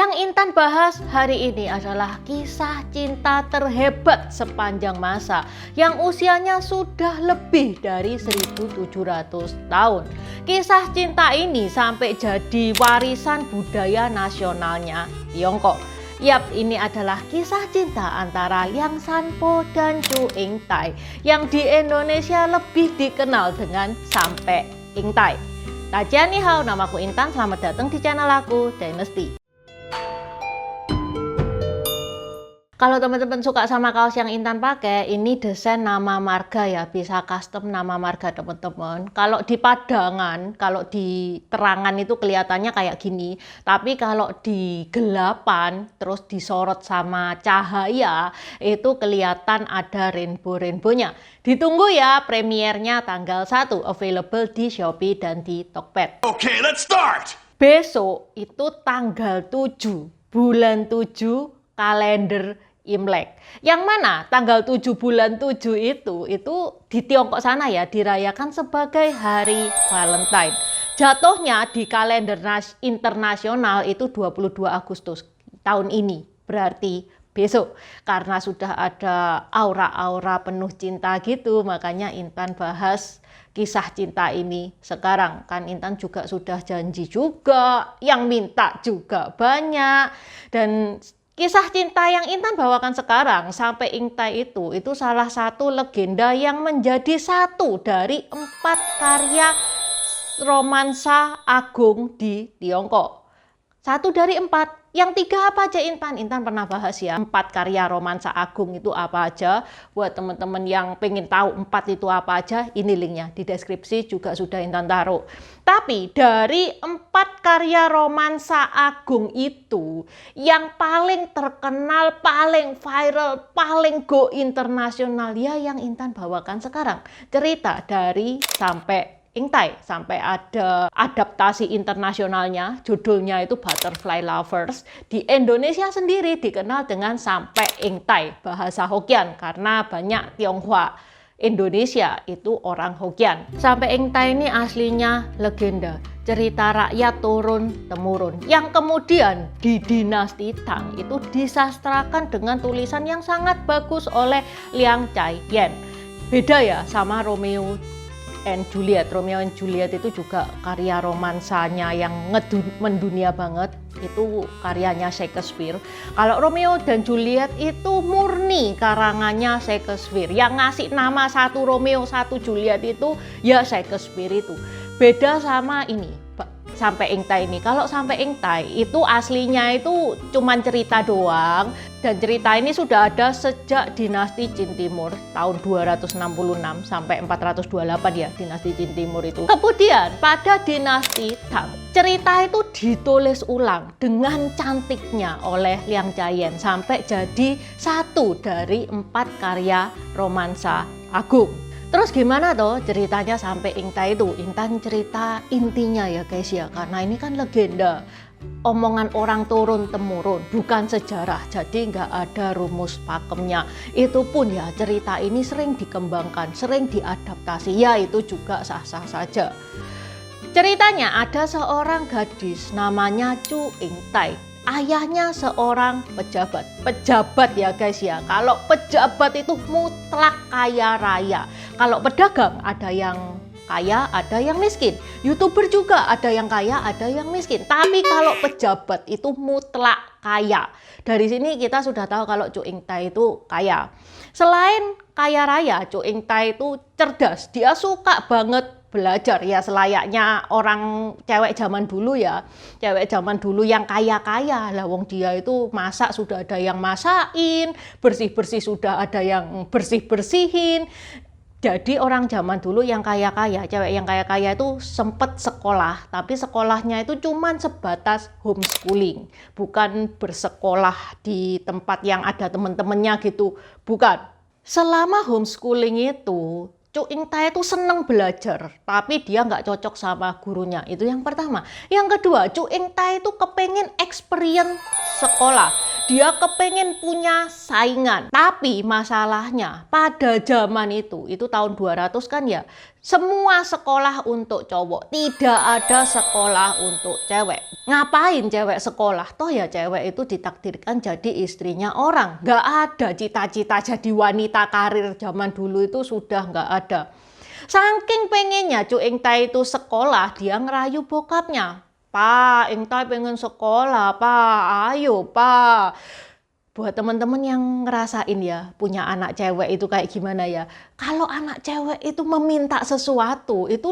Yang Intan bahas hari ini adalah kisah cinta terhebat sepanjang masa yang usianya sudah lebih dari 1700 tahun. Kisah cinta ini sampai jadi warisan budaya nasionalnya Tiongkok. Yap, ini adalah kisah cinta antara Liang Sanpo dan Chu Yingtai yang di Indonesia lebih dikenal dengan Sampai Yingtai. Tajian ni hao, namaku Intan, selamat datang di channel aku, Dynasty. Kalau teman-teman suka sama kaos yang Intan pakai, ini desain nama marga ya, bisa custom nama marga teman-teman. Kalau di padangan, kalau di terangan itu kelihatannya kayak gini. Tapi kalau di gelapan, terus disorot sama cahaya, itu kelihatan ada rainbow-rainbownya. Ditunggu ya, premiernya tanggal 1, available di Shopee dan di Tokped. Okay, let's start! Besok itu tanggal 7, bulan 7, kalender Imlek. Yang mana tanggal 7 bulan 7 itu di Tiongkok sana ya dirayakan sebagai hari Valentine. Jatuhnya di kalender internasional itu 22 Agustus tahun ini. Berarti besok. Karena sudah ada aura-aura penuh cinta gitu, makanya Intan bahas kisah cinta ini sekarang. Kan Intan juga sudah janji juga, yang minta juga banyak. Dan kisah cinta yang Intan bawakan sekarang, Sampai Yingtai itu salah satu legenda yang menjadi satu dari 4 karya romansa agung di Tiongkok. 1 dari 4. Yang 3 apa aja Intan? Intan pernah bahas ya, 4 karya romansa agung itu apa aja. Buat teman-teman yang pengen tahu 4 itu apa aja, ini linknya di deskripsi juga sudah Intan taruh. Tapi dari 4 karya romansa agung itu, yang paling terkenal, paling viral, paling go internasional ya yang Intan bawakan sekarang. Cerita dari Sampai Yingtai, sampai ada adaptasi internasionalnya, judulnya itu Butterfly Lovers. Di Indonesia sendiri dikenal dengan Sampai Yingtai, bahasa Hokkien, karena banyak Tionghoa Indonesia itu orang Hokkien. Sampai Yingtai ini aslinya legenda, cerita rakyat turun-temurun, yang kemudian di dinasti Tang itu disastrakan dengan tulisan yang sangat bagus oleh Liang Cai-yen. Beda ya sama Romeo and Juliet. Romeo and Juliet itu juga karya romansanya yang mendunia banget. Itu karyanya Shakespeare. Kalau Romeo dan Juliet itu murni karangannya Shakespeare. Yang ngasih nama satu Romeo, satu Juliet itu ya Shakespeare itu. Beda sama ini, Sampai Yingtai ini. Kalau Sampai Yingtai itu aslinya itu cuman cerita doang, dan cerita ini sudah ada sejak dinasti Qin Timur tahun 266 sampai 428 ya, dinasti Qin Timur itu. Kemudian pada dinasti Tang, cerita itu ditulis ulang dengan cantiknya oleh Liang Cai-yen sampai jadi satu dari 4 karya romansa agung. Terus gimana toh ceritanya Sampai Yingtai itu? Intan cerita intinya ya guys ya, karena ini kan legenda, omongan orang turun-temurun, bukan sejarah, jadi nggak ada rumus pakemnya. Itu pun ya cerita ini sering dikembangkan, sering diadaptasi, ya itu juga sah-sah saja. Ceritanya ada seorang gadis namanya Chu Yingtai. Ayahnya seorang pejabat ya guys ya. Kalau pejabat itu mutlak kaya raya. Kalau pedagang ada yang kaya, ada yang miskin. YouTuber juga ada yang kaya, ada yang miskin. Tapi kalau pejabat itu mutlak kaya. Dari sini kita sudah tahu kalau Chu Yingtai itu kaya. Selain kaya raya, Chu Yingtai itu cerdas. Dia suka banget belajar ya, selayaknya orang cewek zaman dulu ya. Cewek zaman dulu yang kaya-kaya lah, wong dia itu masak sudah ada yang masakin, bersih-bersih sudah ada yang bersih-bersihin. Jadi orang zaman dulu yang kaya-kaya, cewek yang kaya-kaya itu sempet sekolah, tapi sekolahnya itu cuman sebatas homeschooling, bukan bersekolah di tempat yang ada teman-temannya gitu, bukan. Selama homeschooling itu Chu Yingtai itu seneng belajar, tapi dia nggak cocok sama gurunya. Itu yang pertama. Yang kedua, Chu Yingtai itu kepengen experience sekolah. Dia kepengen punya saingan. Tapi masalahnya pada zaman itu tahun 200 kan ya, semua sekolah untuk cowok, tidak ada sekolah untuk cewek. Ngapain cewek sekolah? Toh ya cewek itu ditakdirkan jadi istrinya orang. Nggak ada cita-cita jadi wanita karir zaman dulu itu sudah nggak ada. Saking pengennya Cu Ingtai itu sekolah, dia ngerayu bokapnya. Pak, Ingtai pengen sekolah, Pak. Ayo, Pak. Buat teman-teman yang ngerasain ya, punya anak cewek itu kayak gimana ya. Kalau anak cewek itu meminta sesuatu, itu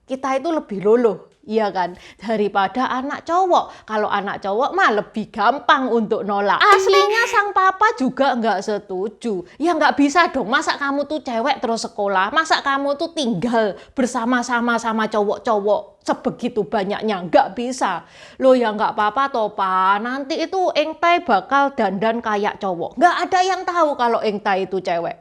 kita itu lebih luluh. Iya kan, daripada anak cowok. Kalau anak cowok mah lebih gampang untuk nolak. Aslinya sang papa juga nggak setuju. Ya nggak bisa dong, masa kamu tuh cewek terus sekolah, masa kamu tuh tinggal bersama-sama sama cowok-cowok sebegitu banyaknya, nggak bisa. Loh ya nggak apa-apa toh Pak, nanti itu Ingtai bakal dandan kayak cowok. Nggak ada yang tahu kalau Ingtai itu cewek.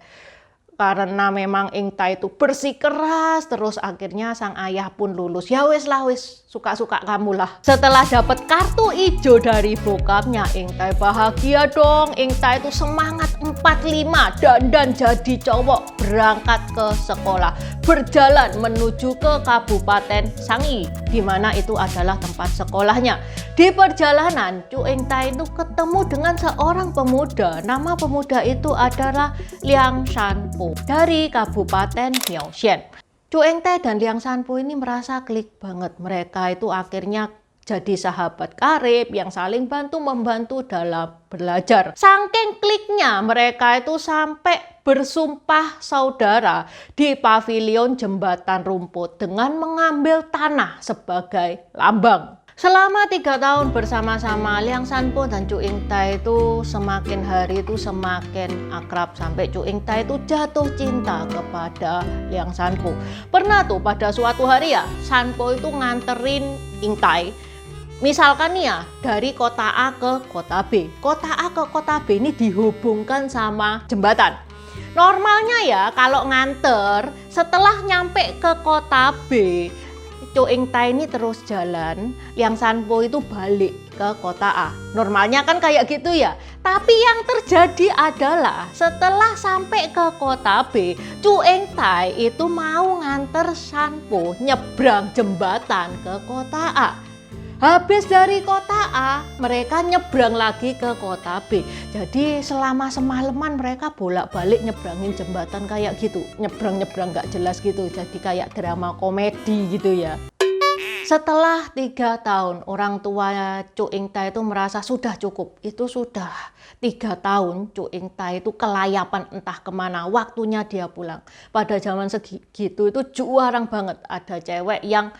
Karena memang Ingtai itu bersikeras terus akhirnya sang ayah pun lulus. Ya wes lah wes, suka-suka kamu lah. Setelah dapat kartu ijo dari bokapnya, Ingtai bahagia dong. Ingtai itu semangat 45 dan jadi cowok, berangkat ke sekolah, berjalan menuju ke Kabupaten Sangi, di mana itu adalah tempat sekolahnya. Di perjalanan, Cu Ingtai itu ketemu dengan seorang pemuda. Nama pemuda itu adalah Liang Shanpo dari Kabupaten Miaoshen. Cu Ingtai dan Liang Shanpo ini merasa klik banget. Mereka itu akhirnya jadi sahabat karib yang saling bantu-membantu dalam belajar. Saking kliknya mereka itu sampai bersumpah saudara di pavilion jembatan rumput dengan mengambil tanah sebagai lambang. Selama 3 tahun bersama-sama, Liang Shanpo dan Cu Ingtai itu semakin hari itu semakin akrab sampai Cu Ingtai itu jatuh cinta kepada Liang Shanpo. Pernah tuh pada suatu hari ya, Shanpo itu nganterin Ingtai. Misalkan nih ya, dari kota A ke kota B. Kota A ke kota B ini dihubungkan sama jembatan. Normalnya ya kalau nganter, setelah nyampe ke kota B, Cu Ingtai ini terus jalan, Liang Shanpo itu balik ke kota A. Normalnya kan kayak gitu ya. Tapi yang terjadi adalah setelah sampai ke kota B, Cu Ingtai itu mau nganter Shanpo nyebrang jembatan ke kota A. Habis dari kota A, mereka nyebrang lagi ke kota B. Jadi selama semalaman mereka bolak-balik nyebrangin jembatan kayak gitu. Nyebrang-nyebrang gak jelas gitu. Jadi kayak drama komedi gitu ya. Setelah 3 tahun, orang tua Cu Ingtai itu merasa sudah cukup. Itu sudah 3 tahun Cu Ingtai itu kelayapan entah kemana. Waktunya dia pulang. Pada zaman segitu itu jarang banget ada cewek yang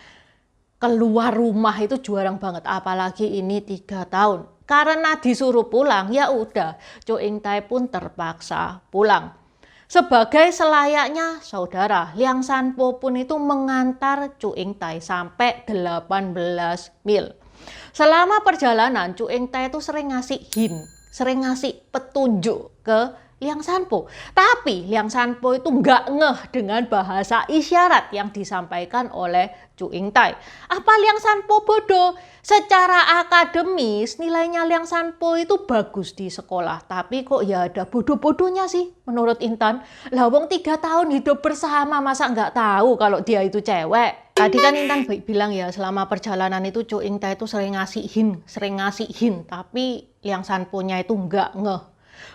keluar rumah, itu jarang banget, apalagi ini 3 tahun. Karena disuruh pulang, ya udah, Cu Ingtai pun terpaksa pulang. Sebagai selayaknya saudara, Liang Shanpo pun itu mengantar Cu Ingtai sampai 18 mil. Selama perjalanan, Cu Ingtai itu sering ngasih hint, sering ngasih petunjuk ke Liang Shanpo. Tapi Liang Shanpo itu nggak ngeh dengan bahasa isyarat yang disampaikan oleh Cu Ingtai. Apa Liang Shanpo bodoh? Secara akademis nilainya Liang Shanpo itu bagus di sekolah. Tapi kok ya ada bodoh-bodohnya sih menurut Intan. Lah wong 3 tahun hidup bersama masa nggak tahu kalau dia itu cewek. Tadi kan Intan bilang ya selama perjalanan itu Cu Ingtai itu sering ngasih hint. Tapi Liang Shanpo-nya itu nggak ngeh.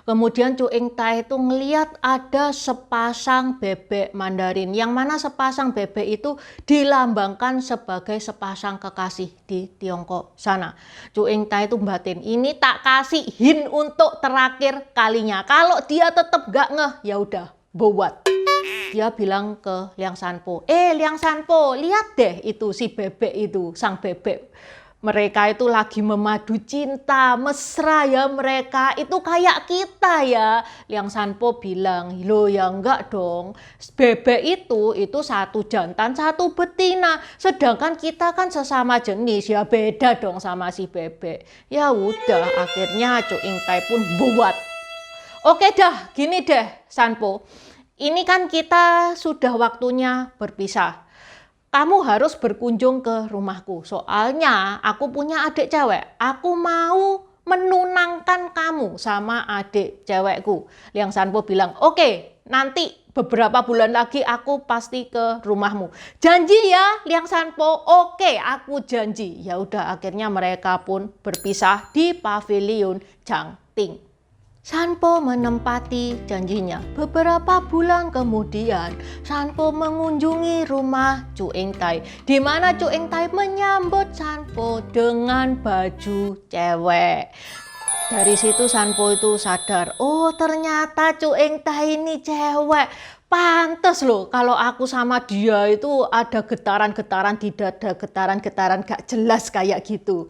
Kemudian Cu Ingtai itu ngeliat ada sepasang bebek Mandarin, yang mana sepasang bebek itu dilambangkan sebagai sepasang kekasih di Tiongkok sana. Cu Ingtai itu batin, ini tak kasih hint untuk terakhir kalinya. Kalau dia tetap gak ngeh, ya udah, buat. Dia bilang ke Liang Shanpo, Liang Shanpo, lihat deh itu si bebek itu, sang bebek. Mereka itu lagi memadu cinta, mesra ya mereka, itu kayak kita ya. Liang Shanpo bilang, loh ya enggak dong, bebek itu satu jantan, satu betina. Sedangkan kita kan sesama jenis, ya beda dong sama si bebek. Ya udah, akhirnya Cu Ingtai pun buat. Oke dah, gini deh Shanpo, ini kan kita sudah waktunya berpisah. Kamu harus berkunjung ke rumahku, soalnya aku punya adik cewek. Aku mau menunangkan kamu sama adik cewekku. Liang Sanpo bilang, oke, nanti beberapa bulan lagi aku pasti ke rumahmu. Janji ya, Liang Sanpo? Oke, aku janji. Ya udah, akhirnya mereka pun berpisah di pavilion Changting. Sanpo menempati janjinya. Beberapa bulan kemudian, Sanpo mengunjungi rumah Chu Engtai, di mana Chu Engtai menyambut Sanpo dengan baju cewek. Dari situ Sanpo itu sadar, oh ternyata Chu Engtai ini cewek. Pantes loh kalau aku sama dia itu ada getaran-getaran di dada, getaran-getaran gak jelas kayak gitu.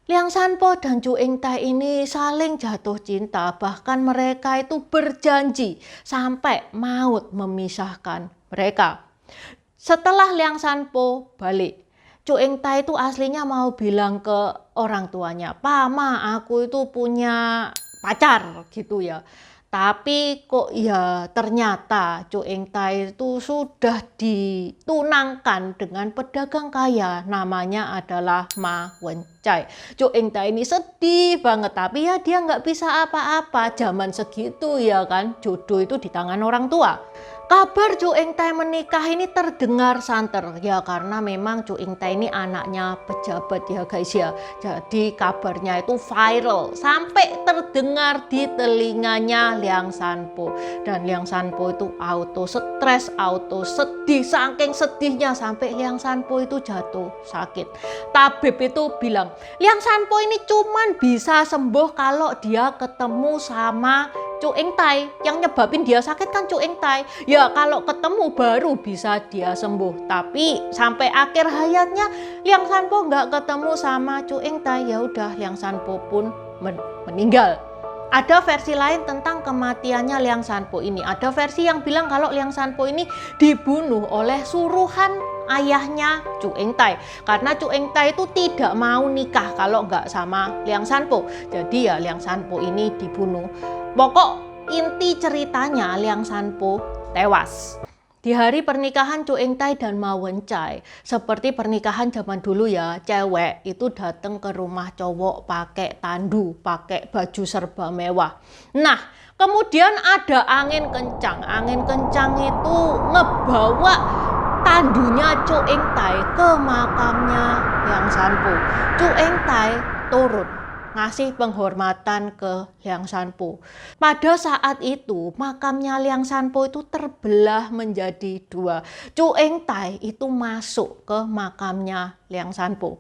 Liang Sanpo dan Chu Engtai ini saling jatuh cinta, bahkan mereka itu berjanji sampai maut memisahkan mereka. Setelah Liang Sanpo balik, Chu Engtai itu aslinya mau bilang ke orang tuanya, "Pama, aku itu punya pacar," gitu ya. Tapi kok ya ternyata Chu Engtai itu sudah ditunangkan dengan pedagang kaya, namanya adalah Ma Wencai. Chu Engtai ini sedih banget, tapi ya dia nggak bisa apa-apa. Zaman segitu ya kan, jodoh itu di tangan orang tua. Kabar Chu Engtai menikah ini terdengar santer ya, karena memang Chu Engtai ini anaknya pejabat ya guys ya. Jadi kabarnya itu viral sampai terdengar di telinganya Liang Sanpo, dan Liang Sanpo itu auto stres, auto sedih, saking sedihnya sampai Liang Sanpo itu jatuh sakit. Tabib itu bilang, Liang Sanpo ini cuman bisa sembuh kalau dia ketemu sama Chu Engtai. Yang nyebabin dia sakit kan Chu Engtai. Ya kalau ketemu baru bisa dia sembuh. Tapi sampai akhir hayatnya Liang Sanpo nggak ketemu sama Chu Engtai. Ya udah, Liang Sanpo pun meninggal. Ada versi lain tentang kematiannya Liang Sanpo ini. Ada versi yang bilang kalau Liang Sanpo ini dibunuh oleh suruhan ayahnya Chu Engtai, karena Chu Engtai itu tidak mau nikah kalau nggak sama Liang Sanpo. Jadi ya Liang Sanpo ini dibunuh. Pokok inti ceritanya Liang Sanpo tewas. Di hari pernikahan Chu Engtai dan Ma Wencai, seperti pernikahan zaman dulu ya, cewek itu datang ke rumah cowok pakai tandu, pakai baju serba mewah. Nah, kemudian ada angin kencang. Angin kencang itu ngebawa tandunya Chu Engtai ke makamnya Liang Sanpo. Chu Engtai turun ngasih penghormatan ke Liang Sanpo. Pada saat itu makamnya Liang Sanpo itu terbelah menjadi dua. Chu Engtai itu masuk ke makamnya Liang Sanpo.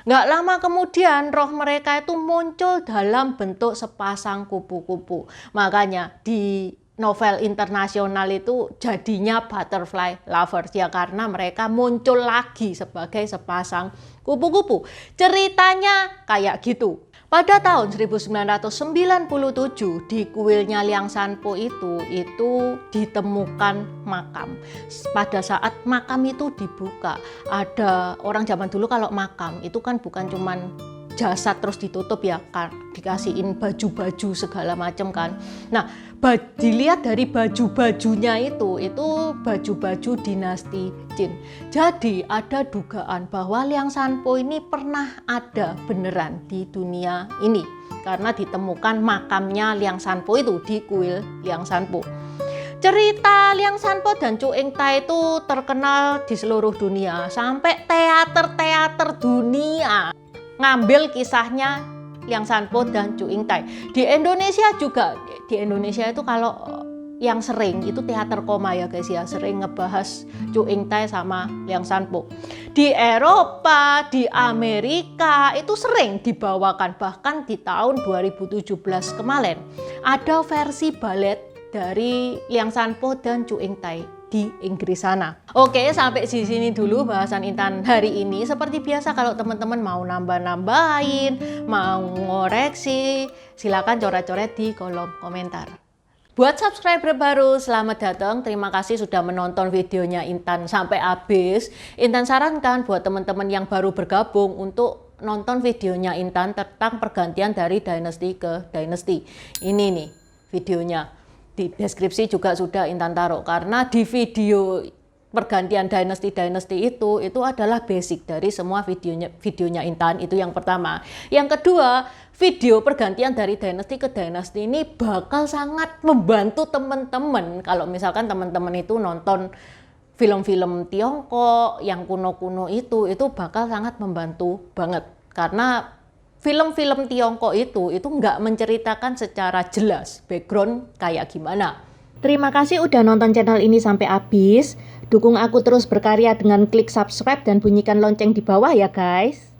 Nggak lama kemudian roh mereka itu muncul dalam bentuk sepasang kupu-kupu. Makanya di novel internasional itu jadinya Butterfly Lovers ya, karena mereka muncul lagi sebagai sepasang kupu-kupu. Ceritanya kayak gitu. Pada tahun 1997 di kuilnya Liang Sanpo itu ditemukan makam. Pada saat makam itu dibuka, ada orang zaman dulu kalau makam itu kan bukan cuman jasad terus ditutup ya, kan dikasihin baju-baju segala macam kan. Nah, dilihat dari baju-bajunya itu baju-baju dinasti Jin. Jadi ada dugaan bahwa Liang Sanpo ini pernah ada beneran di dunia ini, karena ditemukan makamnya Liang Sanpo itu di kuil Liang Sanpo. Cerita Liang Sanpo dan Chu Engtai itu terkenal di seluruh dunia, sampai teater-teater dunia ngambil kisahnya Liang Sanpo dan Chu Engtai. Di Indonesia juga, di Indonesia itu kalau yang sering itu teater koma ya guys ya, sering ngebahas Chu Engtai sama Liang Sanpo. Di Eropa, di Amerika itu sering dibawakan, bahkan di tahun 2017 kemarin ada versi balet dari Liang Sanpo dan Chu Engtai di Inggris sana. Oke, sampai di sini dulu bahasan Intan hari ini. Seperti biasa kalau teman-teman mau nambah-nambahin, mau ngoreksi, silakan coret-coret di kolom komentar. Buat subscriber baru, selamat datang. Terima kasih sudah menonton videonya Intan sampai habis. Intan sarankan buat teman-teman yang baru bergabung untuk nonton videonya Intan tentang pergantian dari dynasty ke dynasty. Ini nih videonya. Di deskripsi juga sudah Intan taruh, karena di video pergantian dinasti-dinasti itu adalah basic dari semua videonya Intan. Itu yang pertama. Yang kedua, video pergantian dari dinasti ke dinasti ini bakal sangat membantu teman-teman kalau misalkan teman-teman itu nonton film-film Tiongkok yang kuno-kuno itu bakal sangat membantu banget, karena film-film Tiongkok itu nggak menceritakan secara jelas background kayak gimana. Terima kasih udah nonton channel ini sampai habis. Dukung aku terus berkarya dengan klik subscribe dan bunyikan lonceng di bawah ya guys.